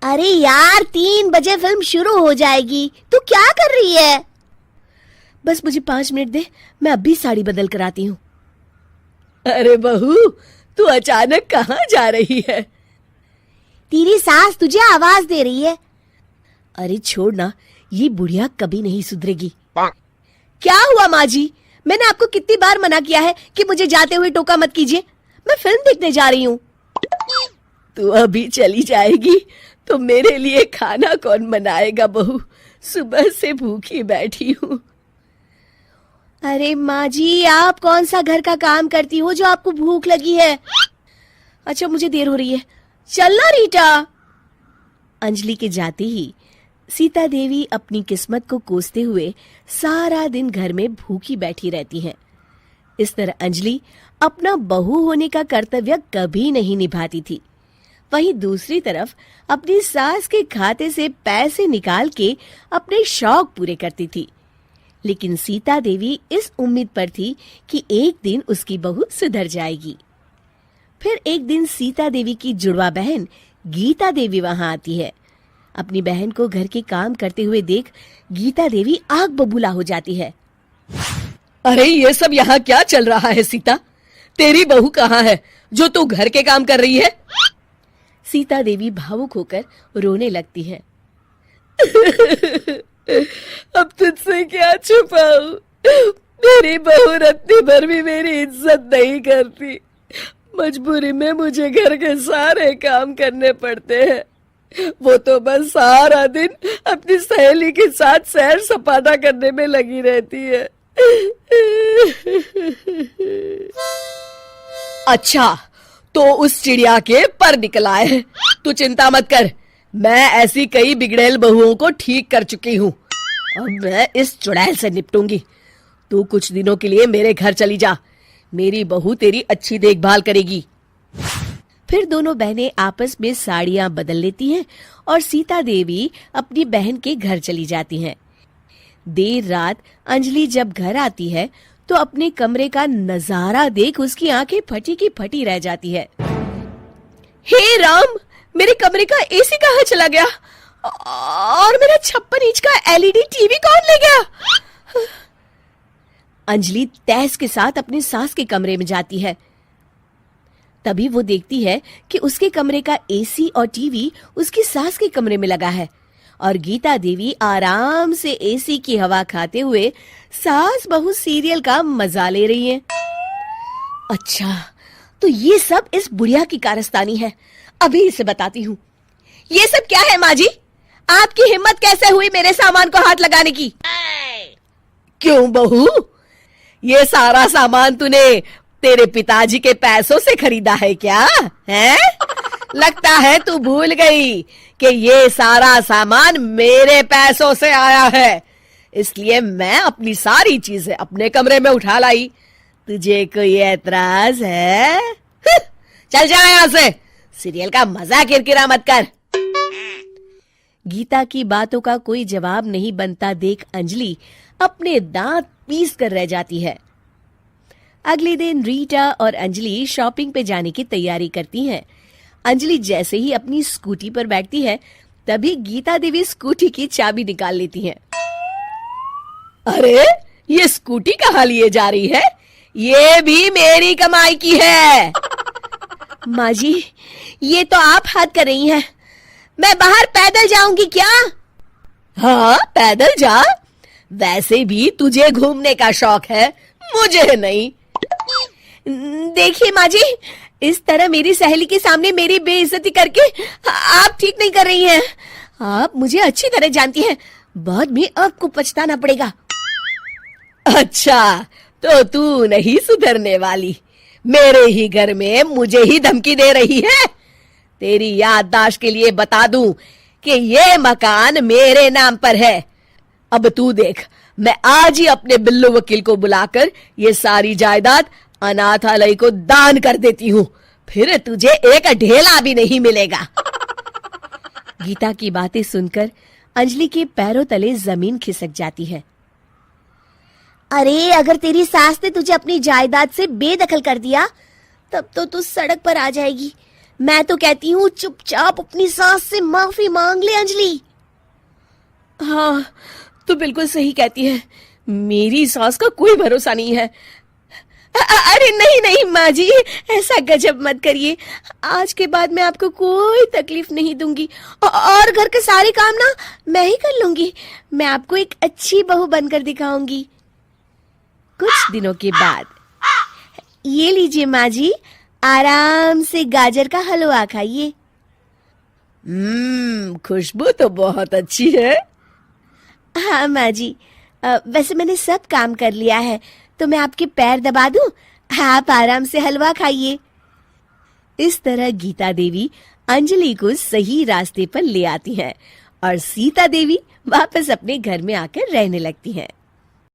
अरे यार 3 बजे फिल्म शुरू हो जाएगी, तू क्या कर रही है? बस मुझे 5 मिनट दे, मैं अभी साड़ी बदल कर आती हूँ। अरे बहू, तू अचानक कहाँ जा रही है? तेरी सास तुझे आवाज दे रही है। अरे छोड़ ना, ये बुढ़िया कभी नहीं सुधरेगी। क्या हुआ माँ जी? मैंने आपको कितनी बार मना किया है कि मुझे जाते हुए टोका मत कीजिए। मैं फिल्म देखने जा रही हूँ। तू अभी चली जाएगी तो मेरे लिए खाना कौन बनाएगा बहू? सुबह से भूखी बैठी हूँ। अरे माँ जी, आप कौन सा घर का काम करती हो जो आपको भूख लगी है? अच्छा, मुझे देर हो रही है, चलना रीटा। अंजलि के जाते ही सीता देवी अपनी किस्मत को कोसते हुए सारा दिन घर में भूखी बैठी रहती हैं। इस तरह अंजलि अपना बहू होने का कर्तव्य कभी नहीं निभाती थी। वहीं दूसरी तरफ अपनी सास के खाते से पैसे निकाल के अपने शौक पूरे करती थी। लेकिन सीता देवी इस उम्मीद पर थी कि एक दिन उसकी बहू सुधर जाएगी। फिर एक दिन सीता देवी की जुड़वा बहन गीता देवी वहां आती है। अपनी बहन को घर के काम करते हुए देख गीता देवी आग बबूला हो जाती है। अरे ये सब यहाँ क्या चल रहा है सीता? तेरी बहू कहाँ है जो तू घर के काम कर रही है? सीता देवी भावुक होकर रोने लगती है। अब तुझसे क्या छुपाऊं? मेरी बहू रत्ती भर भी मेरी इज्जत नहीं करती। मजबूरी में मुझे घर के सारे काम करने पड़ते हैं। वो तो बस सारा दिन अपनी सहेली के साथ सैर सपाटा करने में लगी रहती है। अच्छा, तो उस चिड़िया के पर निकल आए। तू चिंता मत कर, मैं ऐसी कई बिगड़ैल बहुओं को ठीक कर चुकी हूँ। अब मैं इस चुड़ैल से निपटूंगी। तू कुछ दिनों के लिए मेरे घर चली जा, मेरी बहू तेरी अच्छी देखभाल करेगी। फिर दोनों बहनें आपस में साड़ियां बदल लेती हैं और सीता देवी अपनी बहन के घर चली जाती हैं। देर रात अंजलि जब घर आती है तो अपने कमरे का नजारा देख उसकी आंखें फटी की फटी रह जाती है। हे राम, मेरे कमरे का एसी कहाँ चला गया? और मेरा 56 इंच का एलईडी टीवी कौन ले गया? अंजलि तैस के साथ अपनी सास के कमरे में जाती है। तभी वो देखती है कि उसके कमरे का एसी और टीवी उसकी सास के कमरे में लगा है और गीता देवी आराम से एसी की हवा खाते हुए सास बहू सीरियल का मजा ले रही है। अच्छा, तो ये सब इस बुढ़िया की कारस्तानी है। अभी इसे बताती हूँ। ये सब क्या है माँ जी? आपकी हिम्मत कैसे हुई मेरे सामान को हाथ लगाने की? क्यों बहू, ये सारा सामान तूने तेरे पिताजी के पैसों से खरीदा है क्या? हैं? लगता है तू भूल गई कि ये सारा सामान मेरे पैसों से आया है, इसलिए मैं अपनी सारी चीजें अपने कमरे में उठा लाई। तुझे कोई एतराज है? चल जा यहाँ से, सीरियल का मजा किरकिरा मत कर। गीता की बातों का कोई जवाब नहीं बनता देख अंजलि अपने दांत पीस कर रह जाती है। अगले दिन रीटा और अंजलि शॉपिंग पे जाने की तैयारी करती हैं। अंजलि जैसे ही अपनी स्कूटी पर बैठती है तभी गीता देवी स्कूटी की चाबी निकाल लेती हैं। अरे, ये स्कूटी कहाँ लिए जा रही है? ये भी मेरी कमाई की है। माँ जी, ये तो आप हद कर रही हैं। मैं बाहर पैदल जाऊंगी क्या? हाँ, पैदल जा। वैसे भी तुझे घूमने का शौक है, मुझे नहीं। देखिए माँ जी, इस तरह मेरी सहेली के सामने मेरी बेइज्जती करके आप ठीक नहीं कर रही हैं। आप मुझे अच्छी तरह जानती हैं, बाद में आपको पछताना पड़ेगा। अच्छा, तो तू नहीं सुधरने वाली? मेरे ही घर में मुझे ही धमकी दे रही है? तेरी याददाश्त के लिए बता दूं कि ये मकान मेरे नाम पर है। अब तू देख, मैं आज ही अपने बिल्लू वकील को बुलाकर ये सारी जायदाद अनाथालय को दान कर देती हूँ, फिर तुझे एक ढेला भी नहीं मिलेगा। गीता की बातें सुनकर अंजलि के पैरों तले जमीन खिसक जाती है। अरे, अगर तेरी सास ने तुझे अपनी जायदाद से बेदखल कर दिया तब तो तू सड़क पर आ जाएगी। मैं तो कहती हूँ चुपचाप अपनी सास से माफी मांग ले अंजलि। हाँ, तो बिल्कुल सही कहती है। मेरी सास का कोई भरोसा नहीं है। अरे नहीं नहीं माँ जी, ऐसा गजब मत करिए। आज के बाद मैं आपको कोई तकलीफ नहीं दूंगी और घर के सारे काम ना मैं ही कर लूंगी। मैं आपको एक अच्छी बहू बनकर दिखाऊंगी। कुछ दिनों के बाद, ये लीजिए माँ जी, आराम से गाजर का हलवा खाइए। खुशबू तो बहुत अच्छी है। हाँ माँ जी, वैसे मैंने सब काम कर लिया है, तो मैं आपके पैर दबा दूं? आप आराम से हलवा खाइए। इस तरह गीता देवी अंजलि को सही रास्ते पर ले आती हैं और सीता देवी वापस अपने घर में आकर रहने लगती हैं।